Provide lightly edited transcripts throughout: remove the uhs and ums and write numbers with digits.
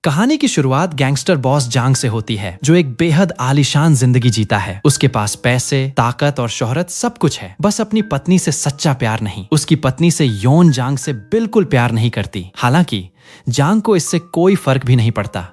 कहानी की शुरुआत गैंगस्टर बॉस जांग से होती है, जो एक बेहद आलीशान जिंदगी जीता है। उसके पास पैसे, ताकत और शोहरत सब कुछ है, बस अपनी पत्नी से सच्चा प्यार नहीं। उसकी पत्नी से योन जांग से बिल्कुल प्यार नहीं करती। हालांकि जांग को इससे कोई फर्क भी नहीं पड़ता,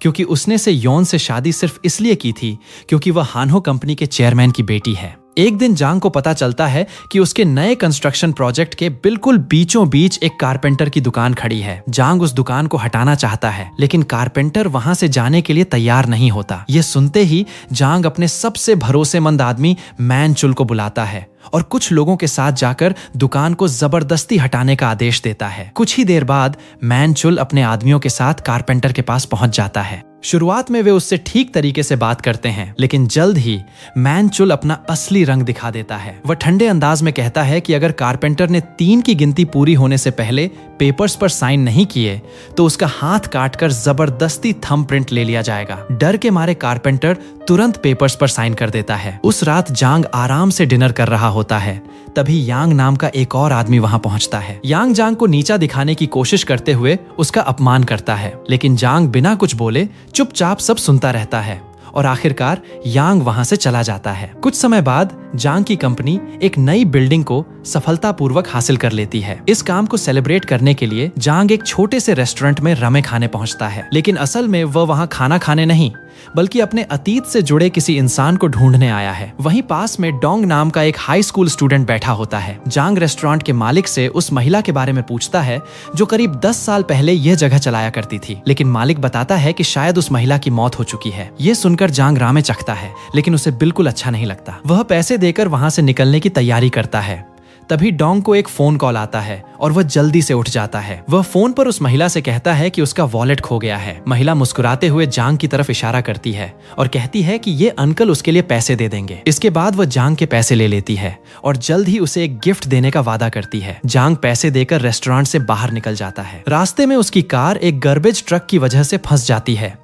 क्योंकि उसने से योन से शादी सिर्फ इसलिए की थी क्योंकि वह हानहो कंपनी के चेयरमैन की बेटी है। एक दिन जांग को पता चलता है कि उसके नए कंस्ट्रक्शन प्रोजेक्ट के बिल्कुल बीचों बीच एक कारपेंटर की दुकान खड़ी है। जांग उस दुकान को हटाना चाहता है, लेकिन कारपेंटर वहां से जाने के लिए तैयार नहीं होता। ये सुनते ही जांग अपने सबसे भरोसेमंद आदमी मैन चुल को बुलाता है और कुछ लोगों के साथ जाकर दुकान को जबरदस्ती हटाने का आदेश देता है। कुछ ही देर बाद मैन चुल अपने आदमियों के साथ कारपेंटर के पास पहुंच जाता है। शुरुआत में वे उससे ठीक तरीके से बात करते हैं, लेकिन जल्द ही मैन चुल अपना असली रंग दिखा देता है। वह ठंडे अंदाज में कहता है कि अगर कारपेंटर ने 3 की गिनती पूरी होने से पहले पेपर्स पर साइन नहीं किए तो उसका हाथ काटकर जबरदस्ती थंब प्रिंट ले लिया जाएगा। डर के मारे कारपेंटर तुरंत पेपर्स पर साइन कर देता है। उस रात जांग आराम से डिनर कर रहा होता है, तभी यांग नाम का एक और आदमी वहां पहुंचता है। यांग जांग को नीचा दिखाने की कोशिश करते हुए उसका अपमान करता है, लेकिन जांग बिना कुछ बोले चुपचाप सब सुनता रहता है और आखिरकार यांग वहां से चला जाता है। कुछ समय बाद जांग की कंपनी एक नई बिल्डिंग को सफलतापूर्वक हासिल कर लेती है। इस काम को सेलिब्रेट करने के लिए जांग एक छोटे से रेस्टोरेंट में रमे खाने पहुंचता है, लेकिन असल में वह वहां खाना खाने नहीं बल्कि अपने अतीत से जुड़े किसी इंसान को ढूंढने आया है। वहीं पास में डोंग नाम का एक हाई स्कूल स्टूडेंट बैठा होता है। जांग रेस्टोरेंट के मालिक से उस महिला के बारे में पूछता है जो करीब 10 साल पहले यह जगह चलाया करती थी, लेकिन मालिक बताता है कि शायद उस महिला की मौत हो चुकी है। ये सुनकर जांग रामे चखता है, लेकिन उसे बिल्कुल अच्छा नहीं लगता। वह पैसे देकर वहां से निकलने की तैयारी करता है। तभी डोंग को एक फोन कॉल आता है और वह जल्दी से उठ जाता है। वह फोन पर उस महिला से कहता है कि उसका वॉलेट खो गया है। महिला मुस्कुराते हुए जांग की तरफ इशारा करती है और कहती है कि ये अंकल उसके लिए पैसे दे देंगे। इसके बाद वह जांग के पैसे ले लेती है और जल्द ही उसे एक गिफ्ट देने का वादा करती है। जांग पैसे देकर रेस्टोरेंट से बाहर निकल जाता है। रास्ते में उसकी कार एक गार्बेज ट्रक की वजह से फंस जाती है।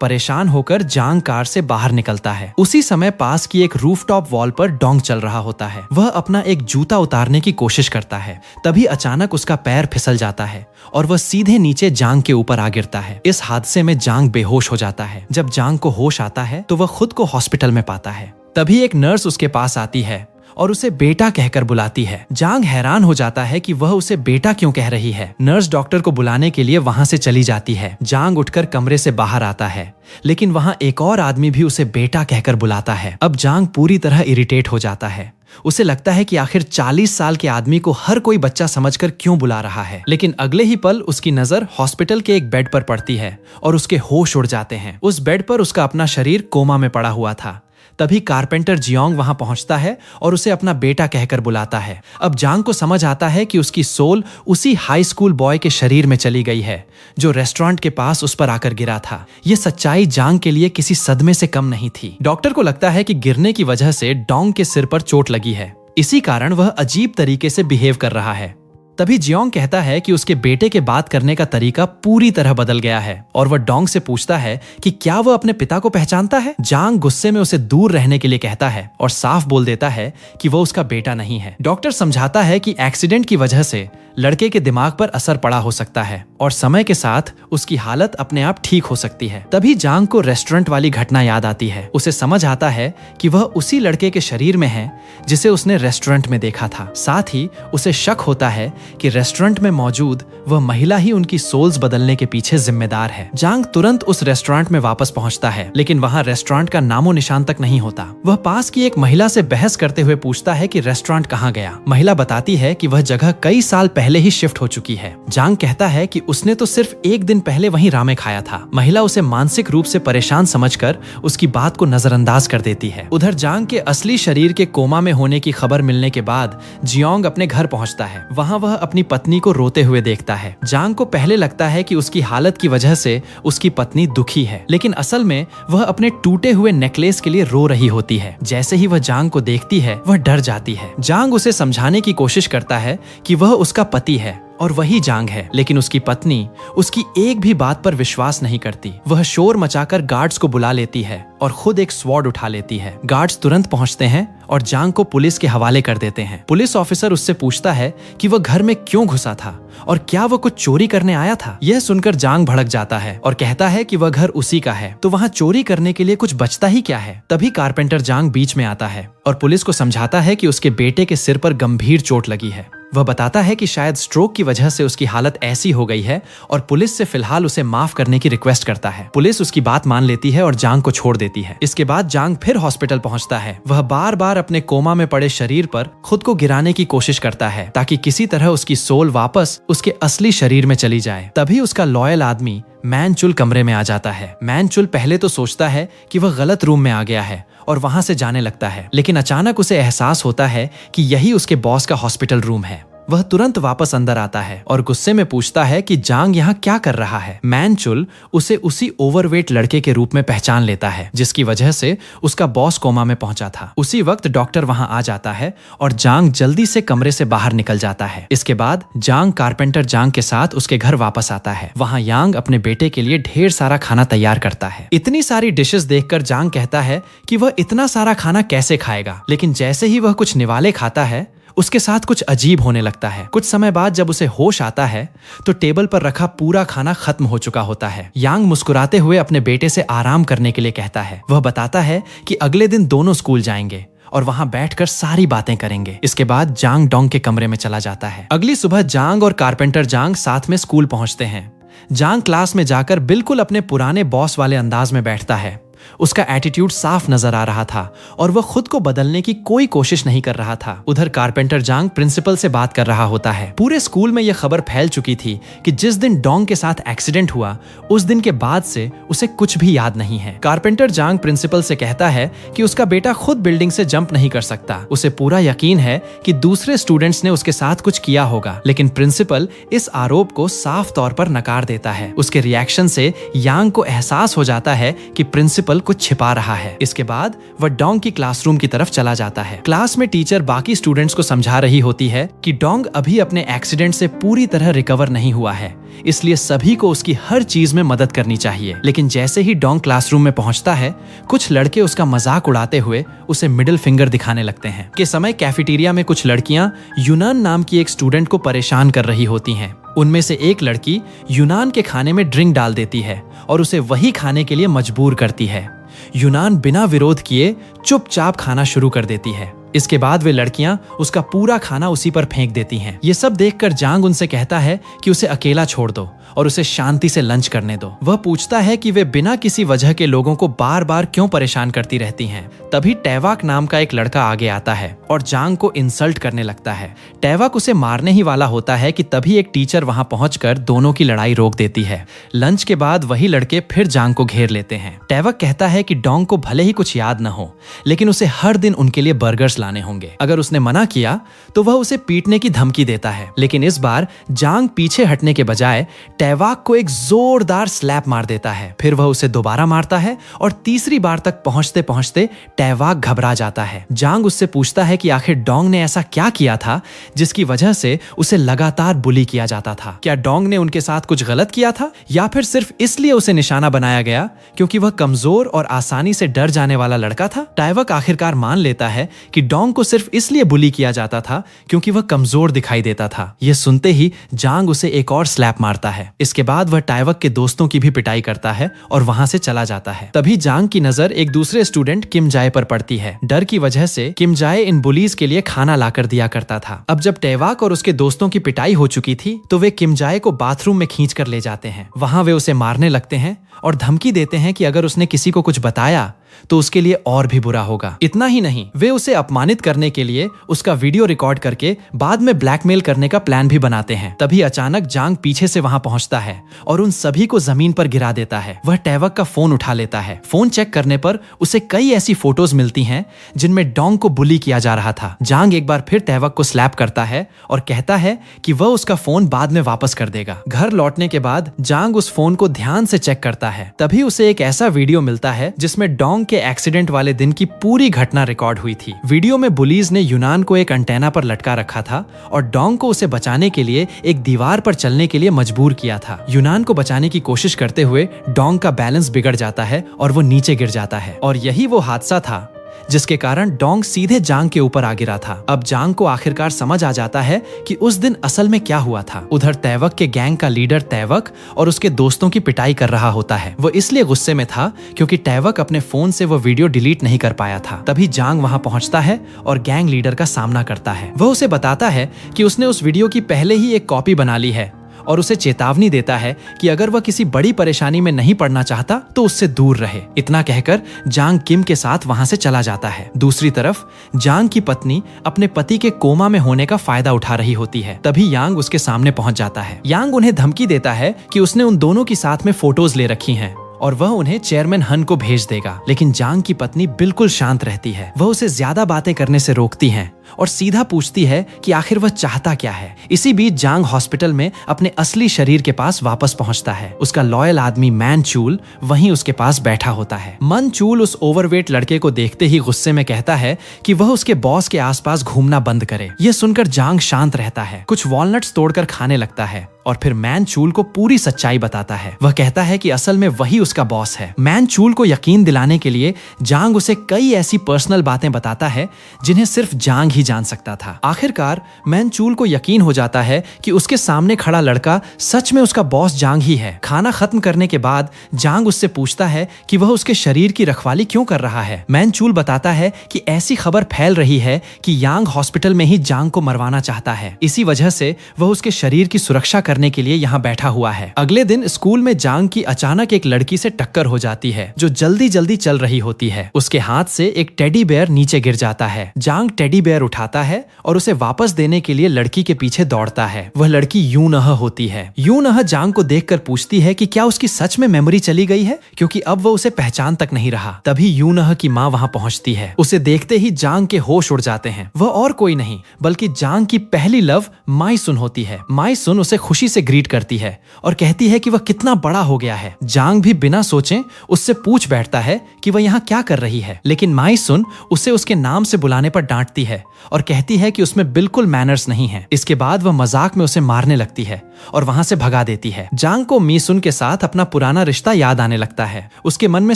परेशान होकर जांग कार से बाहर निकलता है। उसी समय पास की एक रूफटॉप वॉल पर डोंग चल रहा होता है। वह अपना एक जूता उतारने की कोशिश करता है, तभी अचानक उसका पैर फिसल जाता है और वह सीधे नीचे जांग के ऊपर आ गिरता है। इस हादसे में जांग बेहोश हो जाता है। जब जांग को होश आता है तो वह खुद को हॉस्पिटल में पाता है। तभी एक नर्स उसके पास आती है और उसे बेटा कहकर बुलाती है। जांग हैरान हो जाता है कि वह उसे बेटा क्यों कह रही है। नर्स डॉक्टर को बुलाने के लिए वहां से चली जाती है। जांग उठकर कमरे से बाहर आता है, लेकिन वहां एक और आदमी भी उसे बेटा कहकर बुलाता है। अब जांग पूरी तरह इरिटेट हो जाता है। उसे लगता है कि आखिर 40 साल के आदमी को हर कोई बच्चा समझकर क्यों बुला रहा है। लेकिन अगले ही पल उसकी नजर हॉस्पिटल के एक बेड पर पड़ती है और उसके होश उड़ जाते हैं। उस बेड पर उसका अपना शरीर कोमा में पड़ा हुआ था। तभी कारपेंटर जियोंग वहां पहुंचता है और उसे अपना बेटा कहकर बुलाता है। अब जांग को समझ आता है कि उसकी सोल उसी हाई स्कूल बॉय के शरीर में चली गई है जो रेस्टोरेंट के पास उस पर आकर गिरा था। यह सच्चाई जांग के लिए किसी सदमे से कम नहीं थी। डॉक्टर को लगता है कि गिरने की वजह से डोंग के सिर पर चोट लगी है, इसी कारण वह अजीब तरीके से बिहेव कर रहा है। तभी जियोंग कहता है कि उसके बेटे के बात करने का तरीका पूरी तरह बदल गया है और वह डोंग से पूछता है कि क्या वह अपने पिता को पहचानता है। जांग गुस्से में उसे दूर रहने के लिए कहता है और साफ बोल देता है कि वह उसका बेटा नहीं है। डॉक्टर समझाता है कि एक्सीडेंट की वजह से लड़के के दिमाग पर असर पड़ा हो सकता है और समय के साथ उसकी हालत अपने आप ठीक हो सकती है। तभी जांग को रेस्टोरेंट वाली घटना याद आती है। उसे समझ आता है कि वह उसी लड़के के शरीर में है जिसे उसने रेस्टोरेंट में देखा था। साथ ही उसे शक होता है कि रेस्टोरेंट में मौजूद वह महिला ही उनकी सोल्स बदलने के पीछे जिम्मेदार है। जांग तुरंत उस रेस्टोरेंट में वापस पहुंचता है, लेकिन वहां रेस्टोरेंट का नामो निशान तक नहीं होता। वह पास की एक महिला से बहस करते हुए पूछता है कि रेस्टोरेंट कहां गया। महिला बताती है कि वह जगह कई साल पहले ही शिफ्ट हो चुकी है। जांग कहता है कि उसने तो सिर्फ एक दिन पहले वहीं रामे खाया था। महिला उसे मानसिक रूप से परेशान समझकर उसकी बात को नजरअंदाज कर देती है। उधर जांग के असली शरीर के कोमा में होने की खबर मिलने के बाद जियोंग अपने घर पहुंचता है। वहां वह अपनी पत्नी को रोते हुए देखता है। जांग को पहले लगता है कि उसकी हालत की वजह से उसकी पत्नी दुखी है, लेकिन असल में वह अपने टूटे हुए नेकलेस के लिए रो रही होती है। जैसे ही वह जांग को देखती है वह डर जाती है। जांग उसे समझाने की कोशिश करता है कि वह उसका पति है और वही जांग है। लेकिन उसकी पत्नी उसकी एक भी बात पर विश्वास नहीं करती। वह शोर मचाकर गार्ड्स को बुला लेती है और खुद एक स्वॉर्ड उठा लेती है। गार्ड्स तुरंत पहुंचते हैं और जांग को पुलिस के हवाले कर देते हैं। पुलिस ऑफिसर उससे पूछता है कि वह घर में क्यों घुसा था और क्या वह कुछ चोरी करने आया था। यह सुनकर जांग भड़क जाता है और कहता है कि वह घर उसी का है, तो वहां चोरी करने के लिए कुछ बचता ही क्या है। तभी कारपेंटर जांग बीच में आता है और पुलिस को समझाता है कि उसके बेटे के सिर पर गंभीर चोट लगी है। वह बताता है कि शायद स्ट्रोक की वजह से उसकी हालत ऐसी हो गई है और पुलिस से फिलहाल उसे माफ करने की रिक्वेस्ट करता है। पुलिस उसकी बात मान लेती है और जांग को छोड़ देती है। इसके बाद जांग फिर हॉस्पिटल पहुंचता है। वह बार बार अपने कोमा में पड़े शरीर पर खुद को गिराने की कोशिश करता है ताकि किसी तरह उसकी सोल वापस उसके असली शरीर में चली जाए। तभी उसका लॉयल आदमी मैनचुल कमरे में आ जाता है। मैनचुल पहले तो सोचता है कि वह गलत रूम में आ गया है और वहां से जाने लगता है, लेकिन अचानक उसे एहसास होता है कि यही उसके बॉस का हॉस्पिटल रूम है। वह तुरंत वापस अंदर आता है और गुस्से में पूछता है कि जांग यहाँ क्या कर रहा है। मैनचुल उसे उसी ओवरवेट लड़के के रूप में पहचान लेता है जिसकी वजह से उसका बॉस कोमा में पहुंचा था। उसी वक्त डॉक्टर वहां आ जाता है और जांग जल्दी से कमरे से बाहर निकल जाता है। इसके बाद जांग कारपेंटर जांग के साथ उसके घर वापस आता है। वहां यांग अपने बेटे के लिए ढेर सारा खाना तैयार करता है। इतनी सारी डिशेस देखकर जांग कहता है कि वह इतना सारा खाना कैसे खाएगा, लेकिन जैसे ही वह कुछ निवाले खाता है उसके साथ कुछ अजीब होने लगता है। कुछ समय बाद जब उसे होश आता है तो टेबल पर रखा पूरा खाना खत्म हो चुका होता है। यांग मुस्कुराते हुए अपने बेटे से आराम करने के लिए कहता है। वह बताता है कि अगले दिन दोनों स्कूल जाएंगे और वहां बैठकर सारी बातें करेंगे। इसके बाद जांग डोंग के कमरे में चला जाता है। अगली सुबह जांग और कारपेंटर जांग साथ में स्कूल पहुंचते हैं। जांग क्लास में जाकर बिल्कुल अपने पुराने बॉस वाले अंदाज में बैठता है। उसका एटीट्यूड साफ नजर आ रहा था और वह खुद को बदलने की कोई कोशिश नहीं कर रहा था। उधर कारपेंटर जांग प्रिंसिपल से बात कर रहा होता है। पूरे स्कूल में यह खबर फैल चुकी थी कि जिस दिन डोंग के साथ एक्सीडेंट हुआ उस दिन के बाद से उसे कुछ भी याद नहीं है। कारपेंटर जांग प्रिंसिपल से कहता है कि उसका बेटा खुद बिल्डिंग से जंप नहीं कर सकता। उसे पूरा यकीन है कि दूसरे स्टूडेंट्स ने उसके साथ कुछ किया होगा, लेकिन प्रिंसिपल इस आरोप को साफ तौर पर नकार देता है। उसके रिएक्शन से यांग को एहसास हो जाता है कि प्रिंसिपल कुछ छिपा रहा है। इसके बाद वह डोंग की क्लासरूम की तरफ चला जाता है। क्लास में टीचर बाकी स्टूडेंट्स को समझा रही होती है कि डोंग अभी अपने एक्सीडेंट से पूरी तरह रिकवर नहीं हुआ है, इसलिए सभी को उसकी हर चीज में मदद करनी चाहिए। लेकिन जैसे ही डोंग क्लासरूम में पहुंचता है कुछ लड़के उसका मजाक उड़ाते हुए उसे मिडिल फिंगर दिखाने लगते हैं। के समय कैफेटेरिया में कुछ लड़कियां यूनान नाम की एक स्टूडेंट को परेशान कर रही होती हैं। उनमें से एक लड़की यूनान के खाने में ड्रिंक डाल देती है और उसे वही खाने के लिए मजबूर करती है। यूनान बिना विरोध किए चुपचाप खाना शुरू कर देती है। इसके बाद वे लड़कियां उसका पूरा खाना उसी पर फेंक देती हैं। ये सब देखकर जांग उनसे कहता है कि उसे अकेला छोड़ दो और उसे शांति से लंच करने दो। वह पूछता है कि वे बिना किसी वजह के लोगों को बार बार क्यों परेशान करती रहती हैं। तभी टैवाक नाम का एक लड़का आगे आता है और जांग को इंसल्ट करने लगता है। टैवाक उसे मारने ही वाला होता है कि तभी एक टीचर वहां पहुंचकर दोनों की लड़ाई रोक देती है। लंच के बाद वही लड़के फिर जांग को घेर लेते हैं। टैवाक कहता है कि डोंग को भले ही कुछ याद न हो, लेकिन उसे हर दिन उनके लिए बर्गर्स लाने होंगे। अगर उसने मना किया तो वह उसे पीटने की धमकी देता है। लेकिन इस बार जांग पीछे हटने के बजाय टैवाक को एक जोरदार स्लैप मार देता है। फिर वह उसे दोबारा मारता है और तीसरी बार तक पहुंचते पहुंचते टैवाक घबरा जाता है। जांग उससे पूछता है कि आखिर डोंग ने ऐसा क्या किया था जिसकी वजह से उसे लगातार बुली किया जाता था। क्या डोंग ने उनके साथ कुछ गलत किया था या फिर सिर्फ इसलिए उसे निशाना बनाया गया क्योंकि वह कमजोर और आसानी से डर जाने वाला लड़का था। टैवाक आखिरकार मान लेता है कि डोंग को सिर्फ इसलिए बुली किया जाता था क्योंकि वह कमजोर दिखाई देता था। यह सुनते ही जांग उसे एक और स्लैप मारता है। इसके बाद वह टैवाक के दोस्तों की भी पिटाई करता है और वहां से चला जाता है। तभी जांग की नजर एक दूसरे स्टूडेंट किम जाए पर पड़ती है। डर की वजह से किम जाए इन बुलीज के लिए खाना लाकर दिया करता था। अब जब टैवाक और उसके दोस्तों की पिटाई हो चुकी थी तो वे किम जाए को बाथरूम में खींच कर ले जाते हैं। वहां वे उसे मारने लगते हैं और धमकी देते हैं कि अगर उसने किसी को कुछ बताया तो उसके लिए और भी बुरा होगा। इतना ही नहीं, वे उसे अपमानित करने के लिए उसका वीडियो रिकॉर्ड करके बाद में ब्लैकमेल करने का प्लान भी बनाते हैं। तभी अचानक जांग पीछे से वहां पहुंचता है और उन सभी को जमीन पर गिरा देता है। वह टैवाक का फोन उठा लेता है। फोन चेक करने पर उसे कई ऐसी फोटोज मिलती हैं जिनमें डोंग को बुली किया जा रहा था। जांग एक बार फिर टैवाक को स्लैप करता है और कहता है कि वह उसका फोन बाद में वापस कर देगा। घर लौटने के बाद जांग उस फोन को ध्यान से चेक करता है। तभी उसे एक ऐसा वीडियो मिलता है जिसमें डोंग डोंग के एक्सीडेंट वाले दिन की पूरी घटना रिकॉर्ड हुई थी। वीडियो में बुलीज ने यूनान को एक एंटेना पर लटका रखा था और डोंग को उसे बचाने के लिए एक दीवार पर चलने के लिए मजबूर किया था। यूनान को बचाने की कोशिश करते हुए डोंग का बैलेंस बिगड़ जाता है और वो नीचे गिर जाता है, और यही वो हादसा था जिसके कारण डोंग सीधे जांग के ऊपर आ गिरा था। अब जांग को आखिरकार समझ आ जाता है कि उस दिन असल में क्या हुआ था। उधर तैवक के गैंग का लीडर तैवक और उसके दोस्तों की पिटाई कर रहा होता है। वो इसलिए गुस्से में था क्योंकि तैवक अपने फोन से वो वीडियो डिलीट नहीं कर पाया था। तभी जांग वहां पहुंचता है और गैंग लीडर का सामना करता है। वह उसे बताता है कि उसने उस वीडियो की पहले ही एक कॉपी बना ली है और उसे चेतावनी देता है कि अगर वह किसी बड़ी परेशानी में नहीं पड़ना चाहता तो उससे दूर रहे। इतना कहकर जांग किम के साथ वहां से चला जाता है। दूसरी तरफ जांग की पत्नी अपने पति के कोमा में होने का फायदा उठा रही होती है। तभी यांग उसके सामने पहुंच जाता है। यांग उन्हें धमकी देता है कि उसने उन दोनों की साथ में फोटोज ले रखी हैं और वह उन्हें चेयरमैन हन को भेज देगा। लेकिन जांग की पत्नी बिल्कुल शांत रहती है। वह उसे ज्यादा बातें करने से रोकती हैं और सीधा पूछती है कि आखिर वह चाहता क्या है। इसी बीच जांग हॉस्पिटल में अपने असली शरीर के पास वापस पहुंचता है। उसका लॉयल आदमी मैन चूल वहीं उसके पास बैठा होता है। मन चूल उस ओवरवेट लड़के को देखते ही गुस्से में कहता है कि वह उसके बॉस के आसपास घूमना बंद करे। यह सुनकर जांग शांत रहता है, कुछ वॉलनट्स तोड़कर खाने लगता है और फिर मैन चूल को पूरी सच्चाई बताता है। वह कहता है कि असल में वही उसका बॉस है। मैन चूल को यकीन दिलाने के लिए जांग उसे कई ऐसी पर्सनल बातें बताता है जिन्हें सिर्फ जांग ही जान सकता था। आखिरकार मैन चूल को यकीन हो जाता है कि उसके सामने खड़ा लड़का सच में उसका बॉस जांग ही है। खाना खत्म करने के बाद जांग उससे पूछता है कि वह उसके शरीर की रखवाली क्यों कर रहा है। मैन चूल बताता है कि ऐसी खबर फैल रही है कि यांग हॉस्पिटल में ही जांग को मरवाना चाहता है। इसी वजह से वह उसके शरीर की सुरक्षा करने के लिए यहाँ बैठा हुआ है। अगले दिन स्कूल में जांग की अचानक एक लड़की से टक्कर हो जाती है जो जल्दी जल्दी चल रही होती है। उसके हाथ से एक टेडी बेयर नीचे गिर जाता है। जांग टेडी बेयर उठाता है और उसे वापस देने के लिए लड़की के पीछे दौड़ता है। वह लड़की यूनह होती है। यूनह जांग को देखकर पूछती है कि क्या उसकी सच में मेमोरी चली गई है, क्योंकि अब वह उसे पहचान तक नहीं रहा। तभी यूनह की माँ वहां पहुंचती है। उसे देखते ही जांग के होश उड़ जाते हैं। वह और कोई नहीं बल्कि जांग की पहली लव माई सुन होती है। माई सुन उसे खुशी से ग्रीट करती है और कहती है कि वह कितना बड़ा हो गया है। जांग भी बिना सोचे उससे पूछ बैठता है कि वह यहाँ क्या कर रही है, लेकिन माई सुन उसे उसके नाम से बुलाने पर डांटती है और कहती है कि उसमें बिल्कुल मैनर्स नहीं है। इसके बाद वह मजाक में उसे मारने लगती है और वहां से भगा देती है। जांग को मी सुन के साथ अपना पुराना रिश्ता याद आने लगता है। उसके मन में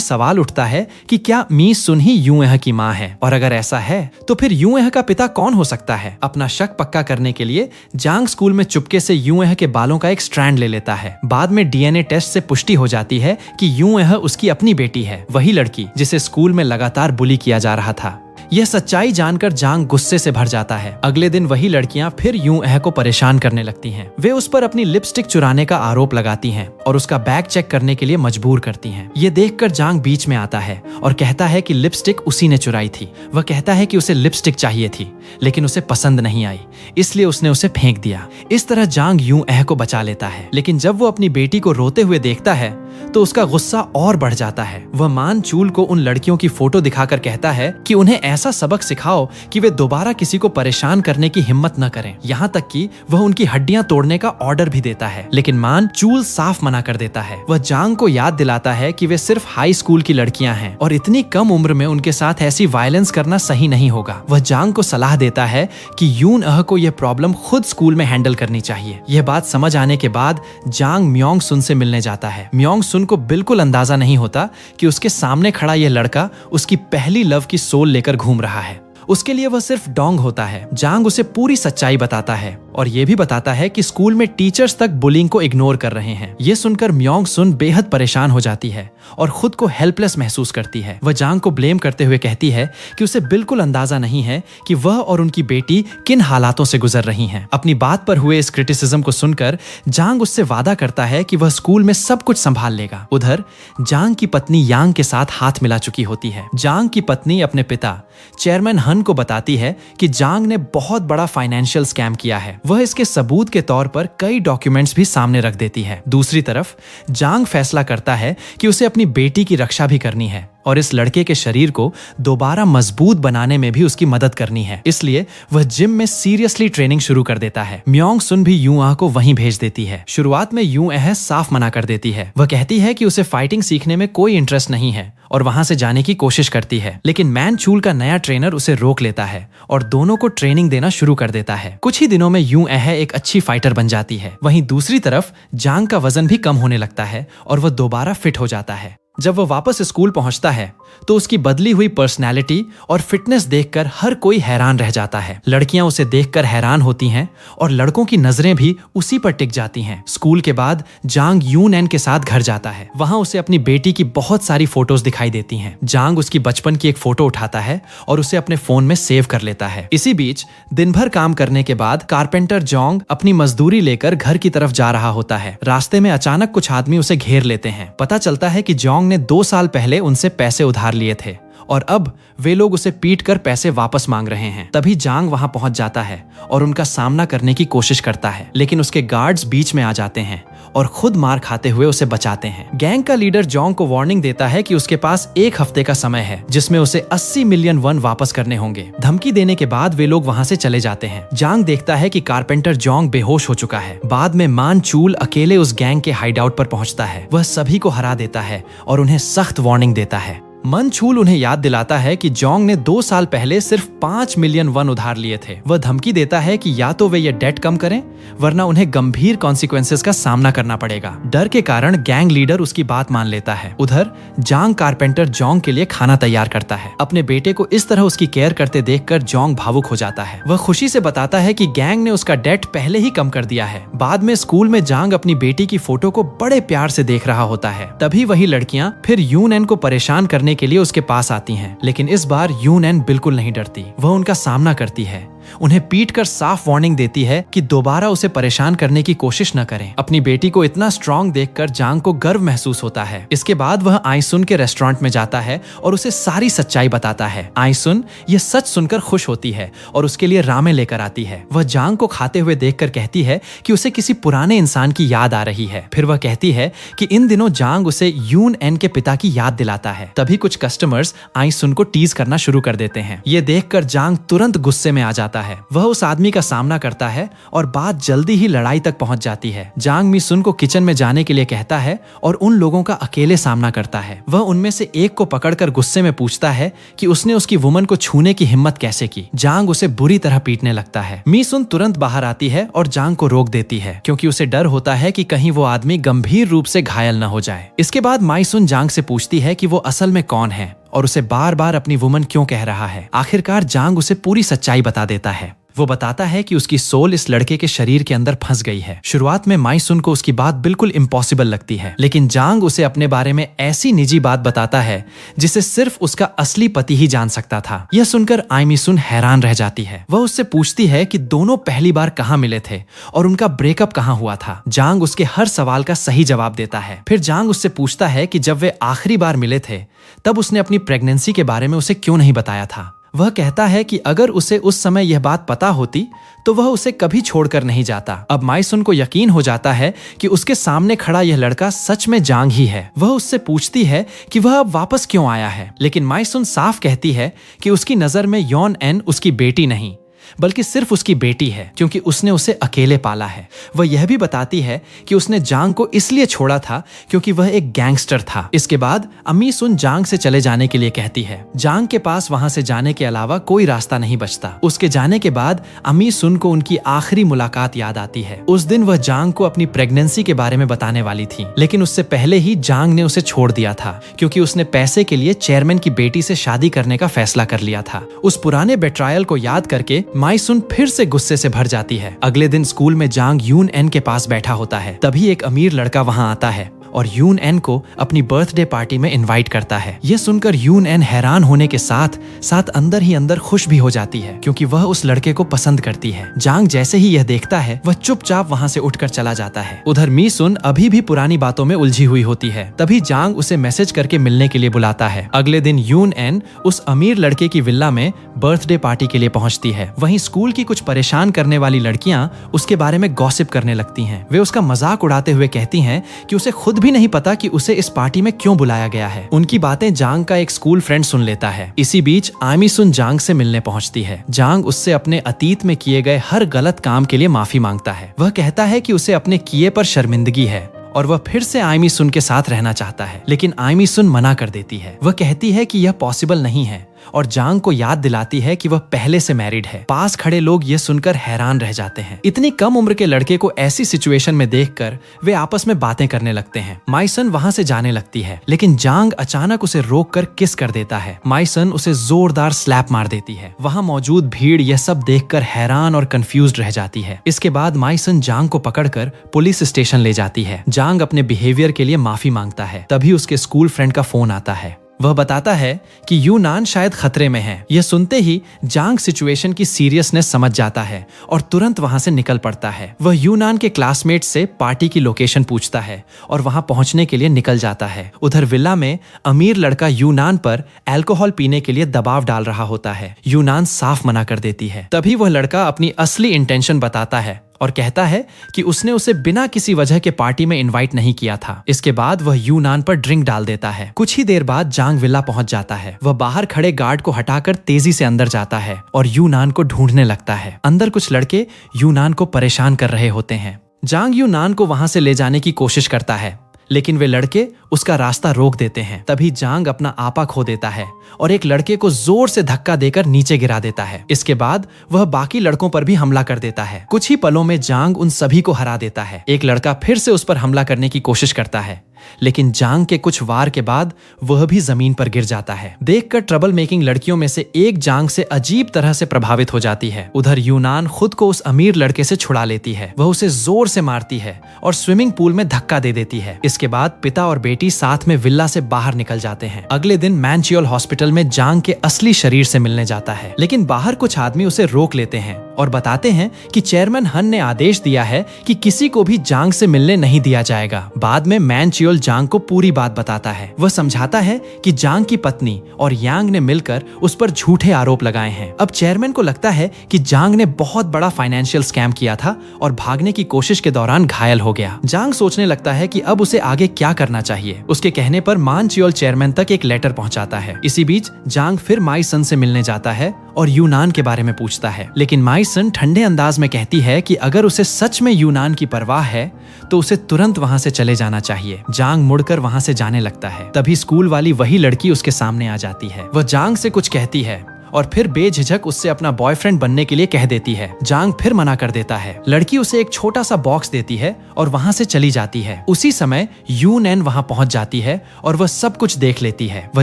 सवाल उठता है कि क्या मी सुन ही यूएह की माँ है, और अगर ऐसा है तो फिर यूएह का पिता कौन हो सकता है। अपना शक पक्का करने के लिए जांग स्कूल में चुपके से यूएह के बालों का एक स्ट्रैंड ले लेता है। बाद में डीएनए टेस्ट से पुष्टि हो जाती है कि यूएह उसकी अपनी बेटी है, वही लड़की जिसे स्कूल में लगातार बुली किया जा रहा था। यह सच्चाई जानकर जांग गुस्से से भर जाता है। अगले दिन वही लड़कियां फिर यूएह को परेशान करने लगती हैं। वे उस पर अपनी लिपस्टिक चुराने का आरोप लगाती हैं और उसका बैग चेक करने के लिए मजबूर करती हैं। ये देखकर जांग बीच में आता है और कहता है कि लिपस्टिक उसी ने चुराई थी। वह कहता है कि उसे लिपस्टिक चाहिए थी लेकिन उसे पसंद नहीं आई, इसलिए उसने उसे फेंक दिया। इस तरह जांग यूएह को बचा लेता है। लेकिन जब वो अपनी बेटी को रोते हुए देखता है तो उसका गुस्सा और बढ़ जाता है। वह मान चूल को उन लड़कियों की फोटो दिखाकर कहता है कि उन्हें ऐसा सबक सिखाओ कि वे दोबारा किसी को परेशान करने की हिम्मत न करें। यहाँ तक कि वह उनकी हड्डियां तोड़ने का ऑर्डर भी देता है, लेकिन मान चूल साफ मना कर देता है। वह जांग को याद दिलाता है कि वे सिर्फ हाई स्कूल की लड़कियां हैं और इतनी कम उम्र में उनके साथ ऐसी वायलेंस करना सही नहीं होगा। वह जांग को सलाह देता है कि यूनह को यह प्रॉब्लम खुद स्कूल में हैंडल करनी चाहिए। यह बात समझ आने के बाद जांग म्योंग सुन से मिलने जाता है। म्योंग सुन को बिल्कुल अंदाजा नहीं होता कि उसके सामने खड़ा यह लड़का उसकी पहली लव की सोल लेकर घूम रहा है। उसके लिए वह सिर्फ डोंग होता है। जांग उसे पूरी सच्चाई बताता है और यह भी बताता है कि स्कूल में टीचर्स तक बुलिंग को इग्नोर कर रहे हैं। ये सुनकर म्योंग सुन बेहद परेशान हो जाती है और खुद को हेल्पलेस महसूस करती है। वह जांग को ब्लेम करते हुए कहती है कि उसे बिल्कुल अंदाजा नहीं है कि वह और उनकी बेटी किन हालातों से गुजर रही हैं। अपनी बात पर हुए इस क्रिटिसिज्म को सुनकर जांग उससे वादा करता है कि वह स्कूल में सब कुछ संभाल लेगा। उधर जांग की पत्नी यांग के साथ हाथ मिला चुकी होती है। जांग की पत्नी अपने पिता चेयरमैन हन को बताती है कि जांग ने बहुत बड़ा फाइनेंशियल स्कैम किया है। वह इसके सबूत के तौर पर कई डॉक्यूमेंट्स भी सामने रख देती है। दूसरी तरफ जांग फैसला करता है कि उसे अपनी बेटी की रक्षा भी करनी है और इस लड़के के शरीर को दोबारा मजबूत बनाने में भी उसकी मदद करनी है। इसलिए वह जिम में सीरियसली ट्रेनिंग शुरू कर देता है। म्योंग सुन भी यूं को वहीं भेज देती है। शुरुआत में यूं साफ मना कर देती है। वह कहती है कि उसे फाइटिंग सीखने में कोई इंटरेस्ट नहीं है और वहां से जाने की कोशिश करती है, लेकिन मैन चूल का नया ट्रेनर उसे रोक लेता है और दोनों को ट्रेनिंग देना शुरू कर देता है। कुछ ही दिनों में यूं एक अच्छी फाइटर बन जाती है। वहीं दूसरी तरफ जांग का वजन भी कम होने लगता है और वह दोबारा फिट हो जाता है। जब वह वापस स्कूल पहुंचता है तो उसकी बदली हुई पर्सनैलिटी और फिटनेस देखकर हर कोई हैरान रह जाता है। लड़कियां उसे देखकर हैरान होती हैं और लड़कों की नजरें भी उसी पर टिक जाती हैं। स्कूल के बाद जांग यून के साथ घर जाता है। वहां उसे अपनी बेटी की बहुत सारी फोटोज दिखाई देती हैं। जांग उसकी बचपन की एक फोटो उठाता है और उसे अपने फोन में सेव कर लेता है। इसी बीच दिन भर काम करने के बाद कारपेंटर जोंग अपनी मजदूरी लेकर घर की तरफ जा रहा होता है। रास्ते में अचानक कुछ आदमी उसे घेर लेते हैं। पता चलता है कि जोंग ने 2 साल पहले उनसे पैसे उधार लिए थे और अब वे लोग उसे पीट कर पैसे वापस मांग रहे हैं। तभी जांग वहां पहुंच जाता है और उनका सामना करने की कोशिश करता है, लेकिन उसके गार्ड्स बीच में आ जाते हैं और खुद मार खाते हुए उसे बचाते हैं। गैंग का लीडर जोंग को वार्निंग देता है कि उसके पास 1 हफ्ते का समय है जिसमें उसे 80 मिलियन वन वापस करने होंगे। धमकी देने के बाद वे लोग वहां से चले जाते हैं। जांग देखता है कि कारपेंटर जोंग बेहोश हो चुका है। बाद में मान चूल अकेले उस गैंग के हाइडआउट पर पहुंचता है। वह सभी को हरा देता है और उन्हें सख्त वार्निंग देता है। मन छूल उन्हें याद दिलाता है कि जोंग ने 2 साल पहले सिर्फ 5 मिलियन वन उधार लिए थे। वह धमकी देता है कि या तो वे ये डेट कम करें वरना उन्हें गंभीर कॉन्सिक्वेंसेस का सामना करना पड़ेगा। डर के कारण गैंग लीडर उसकी बात मान लेता है। उधर जांग कारपेंटर जोंग के लिए खाना तैयार करता है। अपने बेटे को इस तरह उसकी केयर करते देखकर जोंग भावुक हो जाता है। वह खुशी से बताता है कि गैंग ने उसका डेट पहले ही कम कर दिया है। बाद में स्कूल में जांग अपनी बेटी की फोटो को बड़े प्यार से देख रहा होता है। तभी वही लड़कियां फिर यून को परेशान करने के लिए उसके पास आती हैं, लेकिन इस बार यून बिल्कुल नहीं डरती। वह उनका सामना करती है, उन्हें पीटकर साफ वार्निंग देती है कि दोबारा उसे परेशान करने की कोशिश न करें। अपनी बेटी को इतना स्ट्रांग देखकर जांग को गर्व महसूस होता है। इसके बाद वह आइसुन के रेस्टोरेंट में जाता है और उसे सारी सच्चाई बताता है। आइसुन ये सच सुनकर खुश होती है और उसके लिए रामें लेकर आती है। वह जांग को खाते हुए देखकर कहती है कि उसे किसी पुराने इंसान की याद आ रही है। फिर वह कहती है कि इन दिनों जांग उसे यून के पिता की याद दिलाता है। तभी कुछ कस्टमर्स आइसुन को टीज करना शुरू कर देते हैं। ये देखकर जांग तुरंत गुस्से में आ जाता है। वह उस आदमी का सामना करता है और बात जल्दी ही लड़ाई तक पहुंच जाती है। जांग मिसुन को किचन में जाने के लिए कहता है और उन लोगों का अकेले सामना करता है। वह उनमें से एक को पकड़कर गुस्से में पूछता है कि उसने उसकी वुमन को छूने की हिम्मत कैसे की। जांग उसे बुरी तरह पीटने लगता है। मिसुन तुरंत बाहर आती है और जांग को रोक देती है क्योंकि उसे डर होता है कि कहीं वो आदमी गंभीर रूप से घायल न हो जाए। इसके बाद माइसुन जांग से पूछती है कि वो असल में कौन है और उसे बार बार अपनी वुमन क्यों कह रहा है। आखिरकार जांग उसे पूरी सच्चाई बता देता है। वो बताता है कि उसकी सोल इस लड़के के शरीर के अंदर फंस गई है। शुरुआत में माइसुन को उसकी बात बिल्कुल इम्पॉसिबल लगती है, लेकिन जांग उसे अपने बारे में ऐसी निजी बात बताता है जिसे सिर्फ उसका असली पति ही जान सकता था। यह सुनकर आइमिसुन हैरान रह जाती है। वह उससे पूछती है कि दोनों पहली बार कहाँ मिले थे और उनका ब्रेकअप कहाँ हुआ था। जांग उसके हर सवाल का सही जवाब देता है। फिर जांग उससे पूछता है कि जब वे आखिरी बार मिले थे तब उसने अपनी प्रेगनेंसी के बारे में उसे क्यों नहीं बताया था। वह कहता है कि अगर उसे उस समय यह बात पता होती तो वह उसे कभी छोड़कर नहीं जाता। अब माइसुन को यकीन हो जाता है कि उसके सामने खड़ा यह लड़का सच में जांग ही है। वह उससे पूछती है कि वह अब वापस क्यों आया है, लेकिन माइसुन साफ कहती है कि उसकी नजर में योन एन उसकी बेटी नहीं बल्कि सिर्फ उसकी बेटी है क्योंकि उसने उसे अकेले पाला है। वह यह भी बताती है कि उसने जांग को इसलिए छोड़ा था क्योंकि वह एक गैंगस्टर था। इसके बाद अम्मी सुन जांग से चले जाने के लिए कहती है। जांग के पास वहां से जाने के अलावा कोई रास्ता नहीं बचता। उसके जाने के बाद अम्मी सुन को उनकी आखिरी मुलाकात याद आती है। उस दिन वह जांग को अपनी प्रेगनेंसी के बारे में बताने वाली थी, लेकिन उससे पहले ही जांग ने उसे छोड़ दिया था क्योंकि उसने पैसे के लिए चेयरमैन की बेटी से शादी करने का फैसला कर लिया था। उस पुराने बेट्रायल को याद करके माइसुन फिर से गुस्से से भर जाती है। अगले दिन स्कूल में जांग यून एन के पास बैठा होता है। तभी एक अमीर लड़का वहां आता है और यून एन को अपनी बर्थडे पार्टी में इनवाइट करता है। यह सुनकर यून एन हैरान होने के साथ साथ अंदर ही अंदर खुश भी हो जाती है क्योंकि वह उस लड़के को पसंद करती है। जांग जैसे ही यह देखता है वह चुपचाप वहां से उठकर चला जाता है। उधर मिसुन अभी भी पुरानी बातों में उलझी हुई होती है। तभी जांग उसे मैसेज करके मिलने के लिए बुलाता है। अगले दिन यून एन उस अमीर लड़के की विल्ला में बर्थडे पार्टी के लिए पहुंचती है। वहीं स्कूल की कुछ परेशान करने वाली लड़कियां उसके बारे में गॉसिप करने लगती हैं। वे उसका मजाक उड़ाते हुए कहती हैं कि उसे खुद भी नहीं पता कि उसे इस पार्टी में क्यों बुलाया गया है। उनकी बातें जांग का एक स्कूल फ्रेंड सुन लेता है। इसी बीच आमी सुन जांग से मिलने पहुंचती है। जांग उससे अपने अतीत में किए गए हर गलत काम के लिए माफी मांगता है। वह कहता है कि उसे अपने किए पर शर्मिंदगी है और वह फिर से आइमी सुन के साथ रहना चाहता है, लेकिन आइमी सुन मना कर देती है। वह कहती है कि यह पॉसिबल नहीं है और जांग को याद दिलाती है कि वह पहले से मैरिड है। पास खड़े लोग यह सुनकर हैरान रह जाते हैं। इतनी कम उम्र के लड़के को ऐसी सिचुएशन में देखकर वे आपस में बातें करने लगते हैं। माइसन वहां से जाने लगती है, लेकिन जांग अचानक उसे रोककर किस कर देता है। माइसन उसे जोरदार स्लैप मार देती है। वहां मौजूद भीड़ यह सब देखकर हैरान और कंफ्यूज्ड रह जाती है। इसके बाद माइसन जांग को पकड़कर पुलिस स्टेशन ले जाती है। जांग अपने बिहेवियर के लिए माफी मांगता है। तभी उसके स्कूल फ्रेंड का फोन आता है। वह बताता है कि यूनान शायद खतरे में है। यह सुनते ही जांग सिचुएशन की सीरियसनेस समझ जाता है और तुरंत वहां से निकल पड़ता है। वह यूनान के क्लासमेट से पार्टी की लोकेशन पूछता है और वहां पहुंचने के लिए निकल जाता है। उधर विला में अमीर लड़का यूनान पर अल्कोहल पीने के लिए दबाव डाल रहा होता है। यूनान साफ मना कर देती है। तभी वह लड़का अपनी असली इंटेंशन बताता है और कहता है कि उसने उसे बिना किसी वजह के पार्टी में इनवाइट नहीं किया था। इसके बाद वह यूनान पर ड्रिंक डाल देता है। कुछ ही देर बाद जांग विला पहुंच जाता है। वह बाहर खड़े गार्ड को हटाकर तेजी से अंदर जाता है और यूनान को ढूंढने लगता है। अंदर कुछ लड़के यूनान को परेशान कर रहे होते हैं। जांग यूनान को वहां से ले जाने की कोशिश करता है, लेकिन वे लड़के उसका रास्ता रोक देते हैं। तभी जांग अपना आपा खो देता है और एक लड़के को जोर से धक्का देकर नीचे गिरा देता है। इसके बाद वह बाकी लड़कों पर भी हमला कर देता है। कुछ ही पलों में जांग उन सभी को हरा देता है। एक लड़का फिर से उस पर हमला करने की कोशिश करता है, लेकिन जांग के कुछ वार के बाद वह भी जमीन पर गिर जाता है। देखकर ट्रबल मेकिंग लड़कियों में से एक जांग से अजीब तरह से प्रभावित हो जाती है। उधर यूनान खुद को उस अमीर लड़के से छुड़ा लेती है। वह उसे जोर से मारती है और स्विमिंग पूल में धक्का दे देती है। इसके बाद पिता और बेटी साथ में विला से बाहर निकल जाते हैं। अगले दिन मैनचियोल हॉस्पिटल में जांग के असली शरीर से मिलने जाता है, लेकिन बाहर कुछ आदमी उसे रोक लेते हैं और बताते हैं कि चेयरमैन हन ने आदेश दिया है कि किसी को भी जांग से मिलने नहीं दिया जाएगा। बाद में मैनचियोल जांग को पूरी बात बताता है। वह समझाता है कि जांग की पत्नी और यांग ने मिलकर उस पर झूठे आरोप लगाए हैं। अब चेयरमैन को लगता है कि जांग ने बहुत बड़ा फाइनेंशियल स्कैम किया था और भागने की कोशिश के दौरान घायल हो गया। जांग सोचने लगता है कि अब उसे आगे क्या करना चाहिए। उसके कहने पर मानचियोल चेयरमैन तक एक लेटर पहुंचाता है। इसी बीच जांग फिर माइसन से मिलने जाता है और यूनान के बारे में पूछता है, लेकिन माइसन ठंडे अंदाज में कहती है कि अगर उसे सच में यूनान की परवाह है तो उसे तुरंत वहां से चले जाना चाहिए। जांग मुड़कर वहां से जाने लगता है। तभी स्कूल वाली वही लड़की उसके सामने आ जाती है। वह जांग से कुछ कहती है और फिर बेझिझक उससे अपना बॉयफ्रेंड बनने के लिए कह देती है। जांग फिर मना कर देता है। लड़की उसे एक छोटा सा बॉक्स देती है और वहां से चली जाती है। उसी समय यूनैन वहां पहुंच जाती है और वह सब कुछ देख लेती है। वह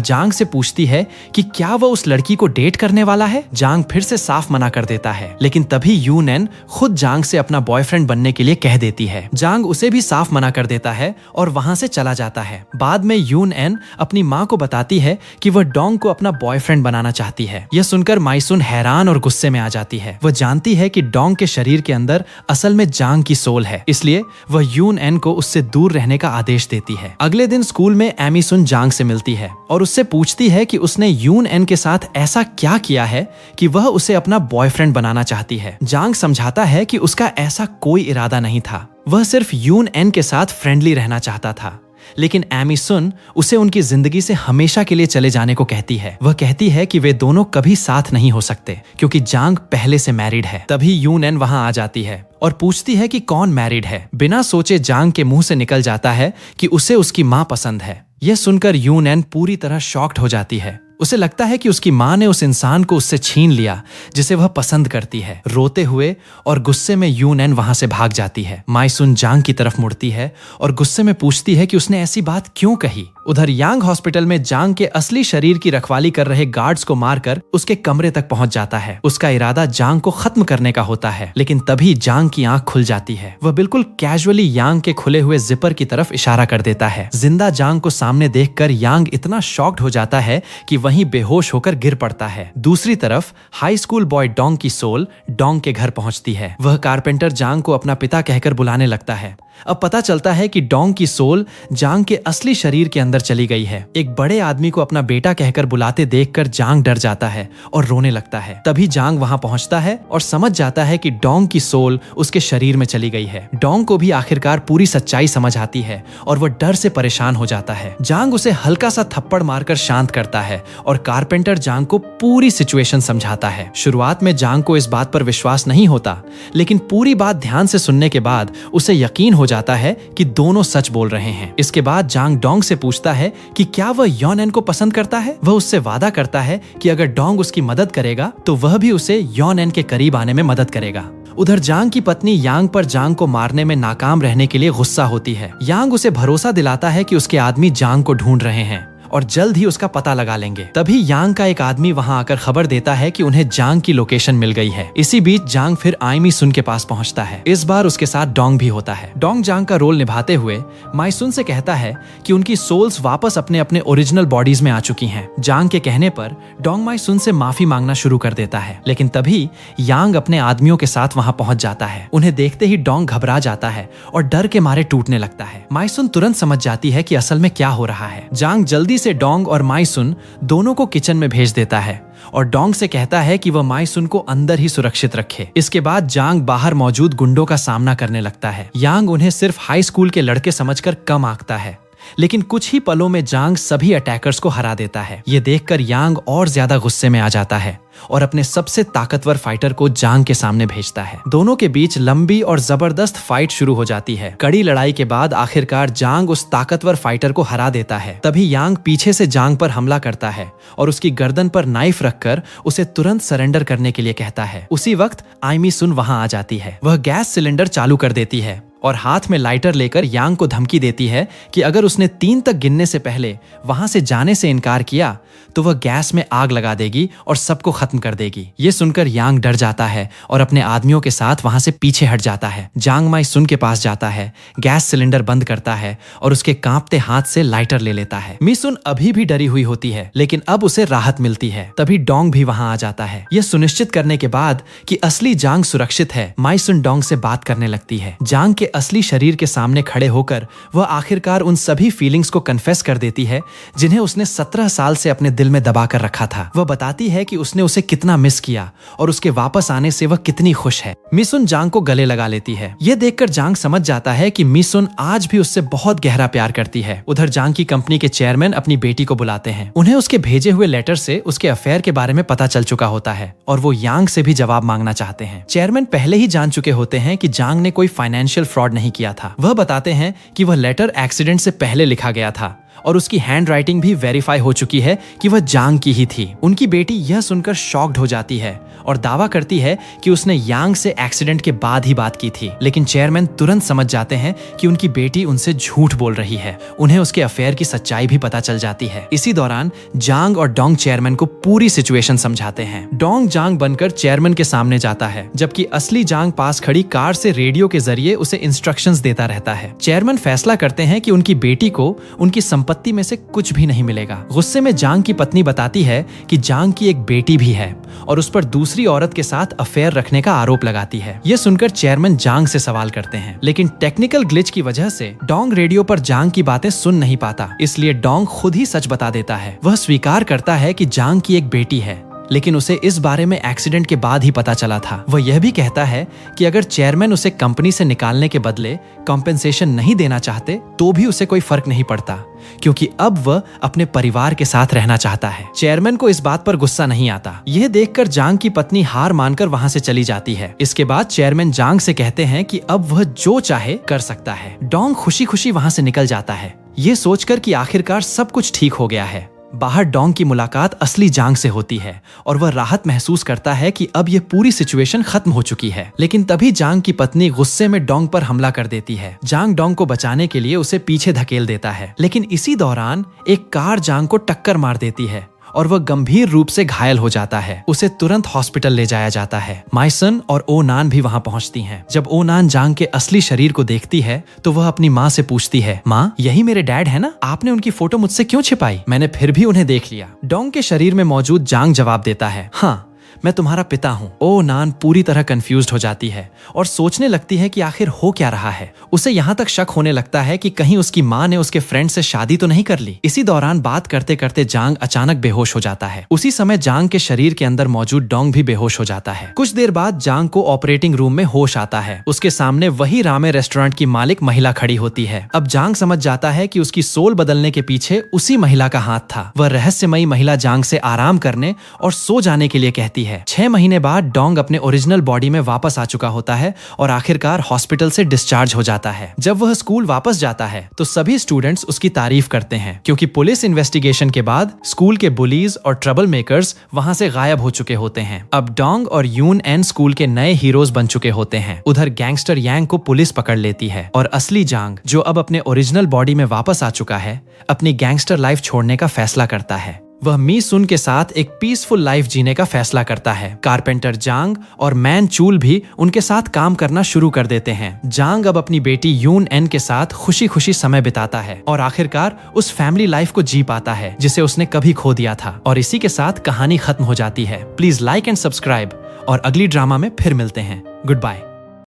जांग से पूछती है कि क्या वह उस लड़की को डेट करने वाला है। जांग फिर से साफ मना कर देता है, लेकिन तभी यूनैन खुद जांग से अपना बॉयफ्रेंड बनने के लिए कह देती है। जांग उसे भी साफ मना कर देता है और वहां से चला जाता है। बाद में यूनैन अपनी माँ को बताती है कि वह डोंग को अपना बॉयफ्रेंड बनाना चाहती है। यह सुनकर माइसुन हैरान और गुस्से में आ जाती है। वह जानती है कि डोंग के शरीर के अंदर असल में जांग की सोल है, इसलिए वह यून एन को उससे दूर रहने का आदेश देती है। अगले दिन स्कूल में एमी सुन जांग से मिलती है और उससे पूछती है कि उसने यून एन के साथ ऐसा क्या किया है कि वह उसे अपना बॉयफ्रेंड बनाना चाहती है। जांग समझाता है कि उसका ऐसा कोई इरादा नहीं था, वह सिर्फ यून एन के साथ फ्रेंडली रहना चाहता था। लेकिन एमी सुन उसे उनकी जिंदगी से हमेशा के लिए चले जाने को कहती है। वह कहती है कि वे दोनों कभी साथ नहीं हो सकते क्योंकि जांग पहले से मैरिड है। तभी यून एन वहां आ जाती है और पूछती है कि कौन मैरिड है। बिना सोचे जांग के मुंह से निकल जाता है कि उसे उसकी माँ पसंद है। यह सुनकर यून एन पूरी तरह शॉक्ड हो जाती है। उसे लगता है कि उसकी माँ ने उस इंसान को उससे छीन लिया जिसे वह पसंद करती है। रोते हुए और गुस्से में यून एन वहां से भाग जाती है। माइसुन जांग की तरफ मुड़ती है और गुस्से में पूछती है कि उसने ऐसी बात क्यों कही। उधर यांग हॉस्पिटल में जांग के असली शरीर की रखवाली कर रहे गार्ड्स को मारकर उसके कमरे तक पहुंच जाता है। उसका इरादा जांग को खत्म करने का होता है, लेकिन तभी जांग की आंख खुल जाती है। वह बिल्कुल कैजुअली यांग के खुले हुए जिपर की तरफ इशारा कर देता है। जिंदा जांग को सामने देखकर यांग इतना शॉक्ड हो जाता है कि वहीं बेहोश होकर गिर पड़ता है। दूसरी तरफ हाई स्कूल बॉय डोंग की सोल डोंग के घर पहुंचती है। वह कारपेंटर जांग को अपना पिता कहकर बुलाने लगता है, अब पता चलता है कि डोंग की सोल जांग के असली शरीर के अंदर चली गई है। एक बड़े आदमी को अपना बेटा कहकर बुलाते देखकर जांग डर जाता है और रोने लगता है। तभी जांग वहां पहुंचता है और समझ जाता है कि डोंग की सोल उसके शरीर में चली गई है। डोंग को भी आखिरकार पूरी सच्चाई समझ आती है और वह डर से परेशान हो जाता है। जांग उसे हल्का सा थप्पड़ मारकर शांत करता है और कारपेंटर जांग को पूरी सिचुएशन समझाता है। शुरुआत में जांग को इस बात पर विश्वास नहीं होता, लेकिन पूरी बात ध्यान से सुनने के बाद उसे यकीन हो जाता है कि दोनों सच बोल रहे हैं। इसके बाद जांग डोंग से पूछता है कि क्या वह यॉन को पसंद करता है। वह उससे वादा करता है कि अगर डोंग उसकी मदद करेगा तो वह भी उसे यॉन के करीब आने में मदद करेगा। उधर जांग की पत्नी यांग पर जांग को मारने में नाकाम रहने के लिए गुस्सा होती है। यांग उसे भरोसा दिलाता है कि उसके आदमी जांग को ढूंढ रहे हैं और जल्द ही उसका पता लगा लेंगे। तभी यांग का एक आदमी वहां आकर खबर देता है कि उन्हें जांग की लोकेशन मिल गई है। इसी बीच जांग फिर आइमी सुन के पास पहुंचता है। इस बार उसके साथ डोंग भी होता है। डोंग जांग का रोल निभाते हुए माइसुन से कहता है कि उनकी सोल्स वापस अपने अपने ओरिजिनल बॉडीज में आ चुकी हैं। जांग के कहने पर डोंग माइसुन से माफी मांगना शुरू कर देता है, लेकिन तभी यांग अपने आदमियों के साथ वहां पहुंच जाता है। उन्हें देखते ही डोंग घबरा जाता है और डर के मारे टूटने लगता है। माइसुन तुरंत समझ जाती है कि असल में क्या हो रहा है। जांग जल्दी से डोंग और माइसुन दोनों को किचन में भेज देता है और डोंग से कहता है कि वह माइसुन को अंदर ही सुरक्षित रखे। इसके बाद जांग बाहर मौजूद गुंडों का सामना करने लगता है। यांग उन्हें सिर्फ हाई स्कूल के लड़के समझकर कम आंकता है, लेकिन कुछ ही पलों में जांग सभी अटैकर्स को हरा देता है। ये देखकर यांग और ज्यादा गुस्से में आ जाता है और अपने सबसे ताकतवर फाइटर को जांग के सामने भेजता है। दोनों के बीच लंबी और जबरदस्त फाइट शुरू हो जाती है। कड़ी लड़ाई के बाद आखिरकार जांग उस ताकतवर फाइटर को हरा देता है। तभी यांग पीछे से जांग पर हमला करता है और उसकी गर्दन पर नाइफ रखकर उसे तुरंत सरेंडर करने के लिए कहता है। उसी वक्त आइमी सुन वहां आ जाती है। वह गैस सिलेंडर चालू कर देती है और हाथ में लाइटर लेकर यांग को धमकी देती है कि अगर उसने 3 तक गिनने से पहले वहां से जाने से इनकार किया तो वह गैस में आग लगा देगी और सबको खत्म कर देगी। ये सुनकर यांग डर जाता है और अपने आदमियों के साथ वहां से पीछे हट जाता है। जांग माइसुन के पास जाता है, गैस सिलेंडर बंद करता है और उसके कांपते हाथ से लाइटर ले लेता है। मिसुन अभी भी डरी हुई होती है, लेकिन अब उसे राहत मिलती है। तभी डोंग भी वहां आ जाता है। यह सुनिश्चित करने के बाद कि असली जांग सुरक्षित है, माइसुन डोंग से बात करने लगती है। जांग के असली शरीर के सामने खड़े होकर वह आखिरकार उन सभी फीलिंग्स को कन्फेस कर देती है जिन्हें उसने 17 साल से अपने दिल में दबा कर रखा था। वह बताती है कि उसने उसे कितना मिस किया और उसके वापस आने से वह कितनी खुश है। मिसुन जांग को गले लगा लेती है। यह देखकर जांग समझ जाता है कि मिसुन आज भी उससे बहुत गहरा प्यार करती है। उधर जांग की कंपनी के चेयरमैन अपनी बेटी को बुलाते हैं। उन्हें उसके भेजे हुए लेटर से उसके अफेयर के बारे में पता चल चुका होता है और वो यांग से भी जवाब मांगना चाहते हैं। चेयरमैन पहले ही जान चुके होते हैं कि जांग ने कोई फाइनेंशियल फ्रॉड नहीं किया था। वह बताते हैं कि वह लेटर एक्सीडेंट से पहले लिखा गया था और उसकी हैंड राइटिंग भी वेरीफाई हो चुकी है कि वह जांग की ही थी। उनकी बेटी यह सुनकर शॉक्ड हो जाती है और दावा करती है कि उसने यांग से एक्सीडेंट के बाद ही बात की थी, लेकिन चेयरमैन तुरंत समझ जाते हैं कि उनकी बेटी उनसे झूठ बोल रही है। उन्हें उसके अफेयर की सच्चाई भी पता चल जाती है। इसी दौरान जांग और डोंग चेयरमैन को पूरी सिचुएशन समझाते हैं। डोंग जांग बनकर चेयरमैन के सामने जाता है, जबकि असली जांग पास खड़ी कार से रेडियो के जरिए उसे इंस्ट्रक्शंस देता रहता है। चेयरमैन फैसला करते हैं कि उनकी बेटी को उनकी संपत्ति में से कुछ भी नहीं मिलेगा। गुस्से में जांग की पत्नी बताती है कि जांग की एक बेटी भी है और उस पर दूसरी औरत के साथ अफेयर रखने का आरोप लगाती है। यह सुनकर चेयरमैन जांग से सवाल करते हैं, लेकिन टेक्निकल ग्लिच की वजह से डोंग रेडियो पर जांग की बातें सुन नहीं पाता, इसलिए डोंग खुद ही सच बता देता है। वह स्वीकार करता है कि जांग की एक बेटी है, लेकिन उसे इस बारे में एक्सीडेंट के बाद ही पता चला था। वह यह भी कहता है कि अगर चेयरमैन उसे कंपनी से निकालने के बदले कॉम्पेंसेशन नहीं देना चाहते तो भी उसे कोई फर्क नहीं पड़ता, क्योंकि अब वह अपने परिवार के साथ रहना चाहता है। चेयरमैन को इस बात पर गुस्सा नहीं आता। यह देखकर जांग की पत्नी हार मानकर वहां से चली जाती है। इसके बाद चेयरमैन जांग से कहते हैं कि अब वह जो चाहे कर सकता है। डोंग खुशी खुशी वहां से निकल जाता है, ये सोचकर कि आखिरकार सब कुछ ठीक हो गया है। बाहर डोंग की मुलाकात असली जांग से होती है और वह राहत महसूस करता है कि अब यह पूरी सिचुएशन खत्म हो चुकी है। लेकिन तभी जांग की पत्नी गुस्से में डोंग पर हमला कर देती है। जांग डोंग को बचाने के लिए उसे पीछे धकेल देता है, लेकिन इसी दौरान एक कार जांग को टक्कर मार देती है और वह गंभीर रूप से घायल हो जाता है। उसे तुरंत हॉस्पिटल ले जाया जाता है। माइसन और ओ नान भी वहां पहुंचती हैं। जब ओ नान जांग के असली शरीर को देखती है तो वह अपनी माँ से पूछती है, माँ यही मेरे डैड है ना? आपने उनकी फोटो मुझसे क्यों छिपाई? मैंने फिर भी उन्हें देख लिया। डोंग के शरीर में मौजूद जांग जवाब देता है, हाँ मैं तुम्हारा पिता हूँ। ओ नान पूरी तरह कंफ्यूज्ड हो जाती है और सोचने लगती है कि आखिर हो क्या रहा है। उसे यहाँ तक शक होने लगता है कि कहीं उसकी माँ ने उसके फ्रेंड से शादी तो नहीं कर ली। इसी दौरान बात करते करते जांग अचानक बेहोश हो जाता है। उसी समय जांग के शरीर के अंदर मौजूद डोंग भी बेहोश हो जाता है। कुछ देर बाद जांग को ऑपरेटिंग रूम में होश आता है। उसके सामने वही रामे रेस्टोरेंट की मालिक महिला खड़ी होती है। अब जांग समझ जाता है कि उसकी सोल बदलने के पीछे उसी महिला का हाथ था। वह रहस्यमयी महिला जांग से आराम करने और सो जाने के लिए कहती है। 6 महीने बाद डोंग अपने ओरिजिनल बॉडी में वापस आ चुका होता है और आखिरकार हॉस्पिटल से डिस्चार्ज हो जाता है। जब वह स्कूल वापस जाता है तो सभी स्टूडेंट्स उसकी तारीफ करते हैं, क्योंकि पुलिस इन्वेस्टिगेशन के बाद स्कूल के बुलीज और ट्रबल मेकर्स वहां से गायब हो चुके होते हैं। अब डोंग और यून एन स्कूल के नए हीरोज बन चुके होते हैं। उधर गैंगस्टर यांग को पुलिस पकड़ लेती है और असली जांग, जो अब अपने ओरिजिनल बॉडी में वापस आ चुका है, अपनी गैंगस्टर लाइफ छोड़ने का फैसला करता है। वह मी सुन के साथ एक पीसफुल लाइफ जीने का फैसला करता है। कारपेंटर जांग और मैन चूल भी उनके साथ काम करना शुरू कर देते हैं। जांग अब अपनी बेटी यून एन के साथ खुशी खुशी समय बिताता है और आखिरकार उस फैमिली लाइफ को जी पाता है जिसे उसने कभी खो दिया था। और इसी के साथ कहानी खत्म हो जाती है। प्लीज लाइक एंड सब्सक्राइब और अगली ड्रामा में फिर मिलते हैं। Good bye.